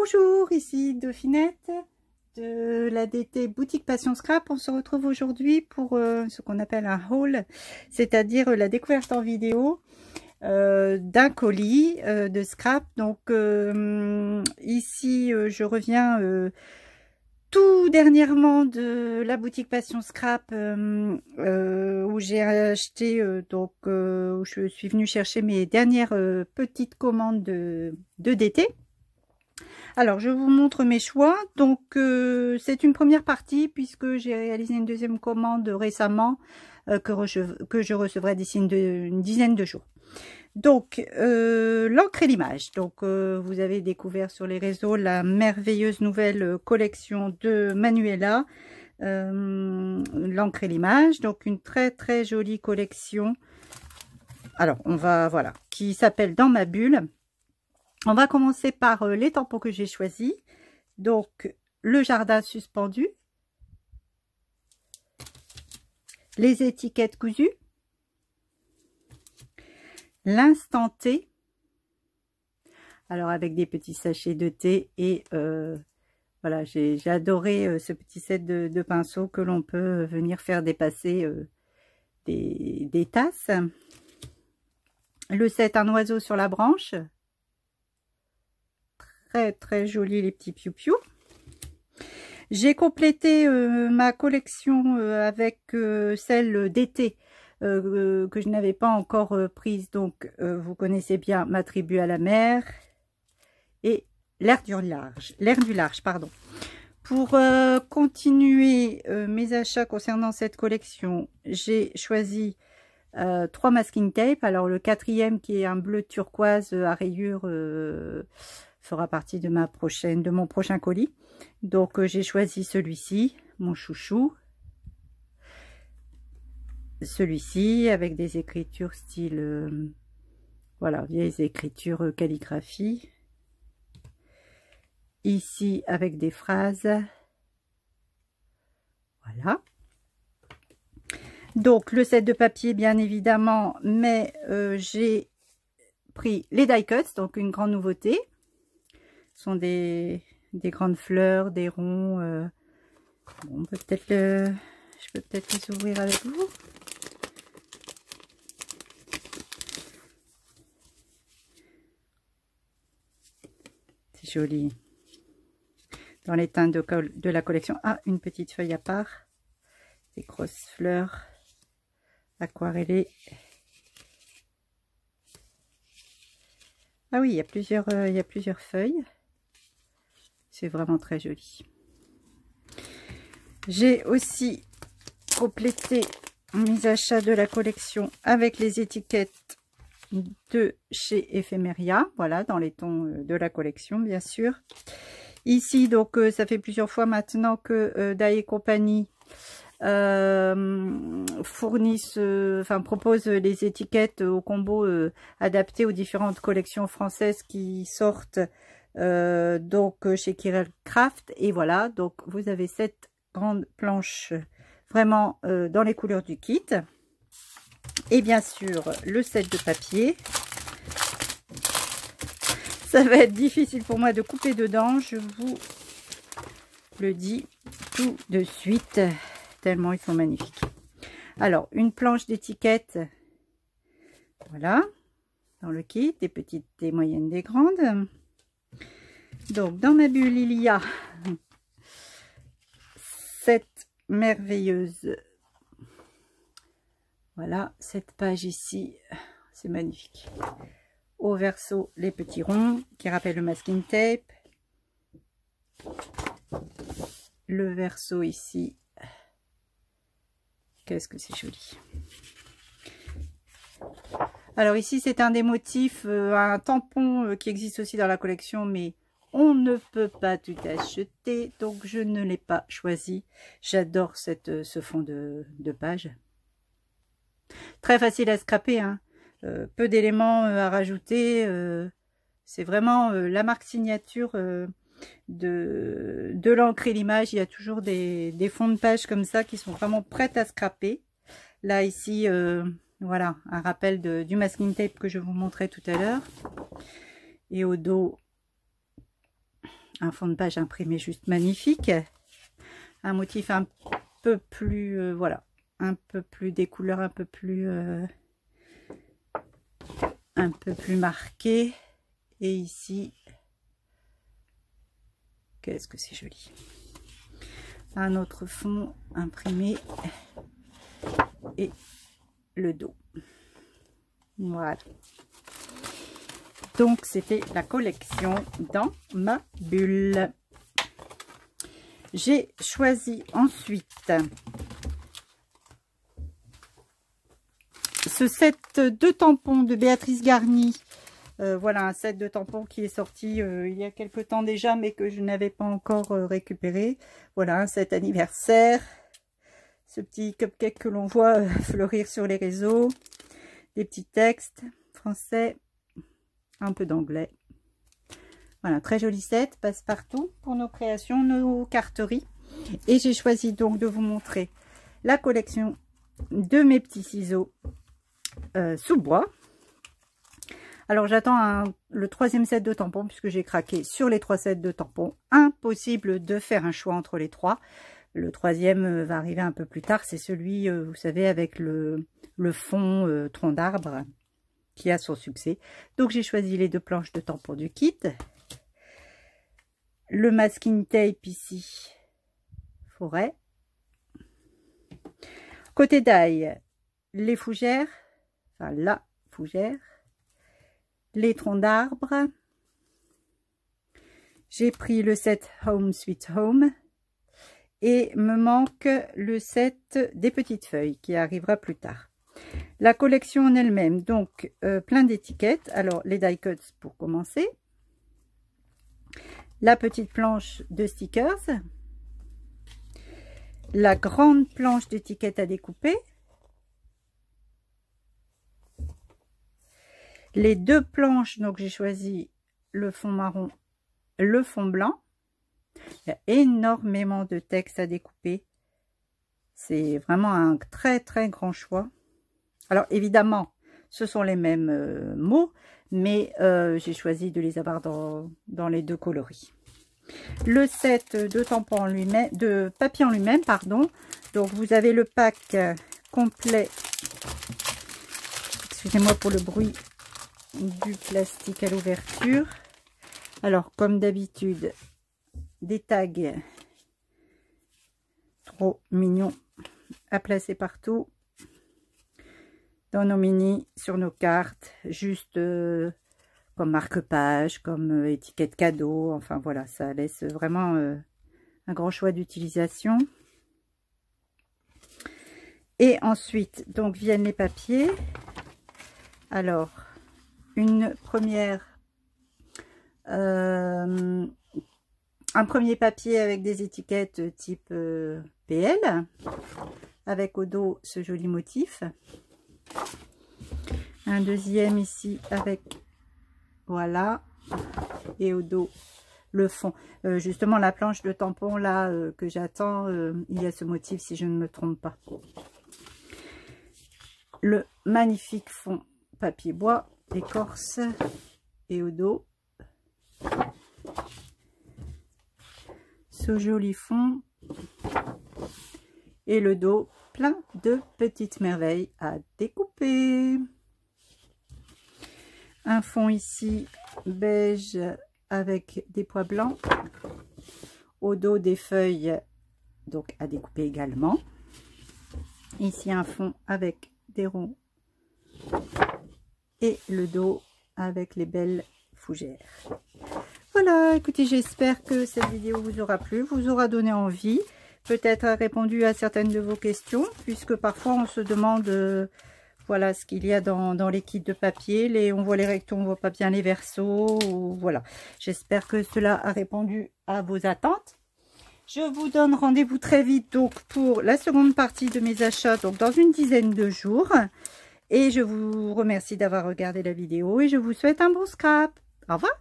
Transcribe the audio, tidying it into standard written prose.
Bonjour, ici Dauphinette de la DT Boutique Passion Scrap. On se retrouve aujourd'hui pour ce qu'on appelle un haul, c'est-à-dire la découverte en vidéo d'un colis de scrap. Donc ici je reviens tout dernièrement de la boutique Passion Scrap où j'ai acheté où je suis venue chercher mes dernières petites commandes de DT. Alors, je vous montre mes choix. Donc, c'est une première partie puisque j'ai réalisé une deuxième commande récemment que je recevrai d'ici une dizaine de jours. Donc, l'encre et l'image. Donc, vous avez découvert sur les réseaux la merveilleuse nouvelle collection de Manuela, l'encre et l'image. Donc, une très très jolie collection. Alors, voilà, qui s'appelle Dans ma bulle. On va commencer par les tampons que j'ai choisis. Donc, le jardin suspendu, les étiquettes cousues, l'instant T, alors avec des petits sachets de thé et voilà, j'ai adoré ce petit set de pinceaux que l'on peut venir faire dépasser des tasses. Le set Un oiseau sur la branche. Très très joli les petits piou-piou. J'ai complété ma collection avec celle d'été que je n'avais pas encore prise. Donc vous connaissez bien Ma tribu à la mer et l'air du large, pardon. Pour continuer mes achats concernant cette collection, j'ai choisi 3 masking tape. Alors le quatrième qui est un bleu turquoise à rayures fera partie de mon prochain colis. Donc j'ai choisi celui-ci, mon chouchou. Celui-ci avec des écritures style voilà, vieilles écritures calligraphie. Ici avec des phrases. Voilà. Donc le set de papier bien évidemment, mais j'ai pris les die cuts, donc une grande nouveauté. Ce sont des grandes fleurs, des ronds. Bon, je peux peut-être les ouvrir avec vous. C'est joli. Dans les teintes de la collection. Ah, une petite feuille à part. Des grosses fleurs aquarellées. Ah oui, il y a plusieurs feuilles. C'est vraiment très joli. J'ai aussi complété mes achats de la collection avec les étiquettes de chez Ephemeria. Voilà, dans les tons de la collection, bien sûr. Ici, donc, ça fait plusieurs fois maintenant que Dye et compagnie propose les étiquettes au combo adapté aux différentes collections françaises qui sortent donc chez Kirel Craft. Et voilà, donc vous avez cette grande planche vraiment dans les couleurs du kit. Et bien sûr, le set de papier. Ça va être difficile pour moi de couper dedans, je vous le dis tout de suite, tellement ils sont magnifiques. Alors, une planche d'étiquettes, voilà, dans le kit, des petites, des moyennes, des grandes. Donc, dans ma bulle, il y a cette merveilleuse, voilà, cette page ici, c'est magnifique. Au verso, les petits ronds qui rappellent le masking tape. Le verso ici, qu'est-ce que c'est joli. Alors ici, c'est un des motifs, un tampon qui existe aussi dans la collection, mais on ne peut pas tout acheter, donc je ne l'ai pas choisi. J'adore ce fond de page. Très facile à scraper, hein. Peu d'éléments à rajouter. C'est vraiment la marque signature de l'encre et l'image. Il y a toujours des fonds de page comme ça qui sont vraiment prêtes à scraper. Là ici, voilà, un rappel du masking tape que je vous montrais tout à l'heure. Et au dos, Un fond de page imprimé juste magnifique. Un motif un peu plus, voilà, un peu plus, des couleurs un peu plus marquées. Et ici, qu'est-ce que c'est joli. Un autre fond imprimé et le dos. Voilà. Donc, c'était la collection dans ma bulle. J'ai choisi ensuite ce set de tampons de Béatrice Garny. Voilà, un set de tampons qui est sorti il y a quelque temps déjà, mais que je n'avais pas encore récupéré. Voilà, un set anniversaire. Ce petit cupcake que l'on voit fleurir sur les réseaux. Des petits textes français, un peu d'anglais. Voilà, très joli set, passe-partout pour nos créations, nos carteries. Et j'ai choisi donc de vous montrer la collection de mes petits ciseaux sous bois. Alors j'attends le 3e set de tampons puisque j'ai craqué sur les 3 sets de tampons. Impossible de faire un choix entre les 3. Le 3e va arriver un peu plus tard. C'est celui, vous savez, avec le fond tronc d'arbre qui a son succès. Donc j'ai choisi les 2 planches de tampons du kit. Le masking tape ici, forêt. Côté die, les fougères, enfin la fougère, les troncs d'arbres. J'ai pris le set Home Sweet Home et me manque le set des petites feuilles qui arrivera plus tard. La collection en elle-même, donc plein d'étiquettes. Alors les die cuts pour commencer. La petite planche de stickers, la grande planche d'étiquettes à découper, les 2 planches, donc j'ai choisi le fond marron, le fond blanc. Il y a énormément de texte à découper, c'est vraiment un très très grand choix. Alors évidemment, ce sont les mêmes mots, mais j'ai choisi de les avoir dans les 2 coloris. Le set de tampons lui-même, de papier en lui-même, pardon. Donc vous avez le pack complet. Excusez-moi pour le bruit du plastique à l'ouverture. Alors comme d'habitude, des tags trop mignons à placer partout. Dans nos mini, sur nos cartes, juste comme marque-page, comme étiquette cadeau. Enfin voilà, ça laisse vraiment un grand choix d'utilisation. Et ensuite, donc viennent les papiers. Alors, un premier papier avec des étiquettes type PL, avec au dos ce joli motif. Un deuxième ici avec, voilà, et au dos le fond. Justement la planche de tampon là que j'attends, il y a ce motif si je ne me trompe pas. Le magnifique fond papier bois, écorce, et au dos ce joli fond et le dos plein de petites merveilles à découper. Un fond ici beige avec des pois blancs, au dos des feuilles donc à découper également. Ici un fond avec des ronds et le dos avec les belles fougères. Voilà, écoutez, j'espère que cette vidéo vous aura plu, vous aura donné envie, peut-être répondu à certaines de vos questions, puisque parfois on se demande voilà ce qu'il y a dans les kits de papier, on voit les rectos, on voit pas bien les versos, ou, voilà. J'espère que cela a répondu à vos attentes. Je vous donne rendez-vous très vite donc pour la seconde partie de mes achats, donc dans une dizaine de jours. Et je vous remercie d'avoir regardé la vidéo et je vous souhaite un bon scrap. Au revoir.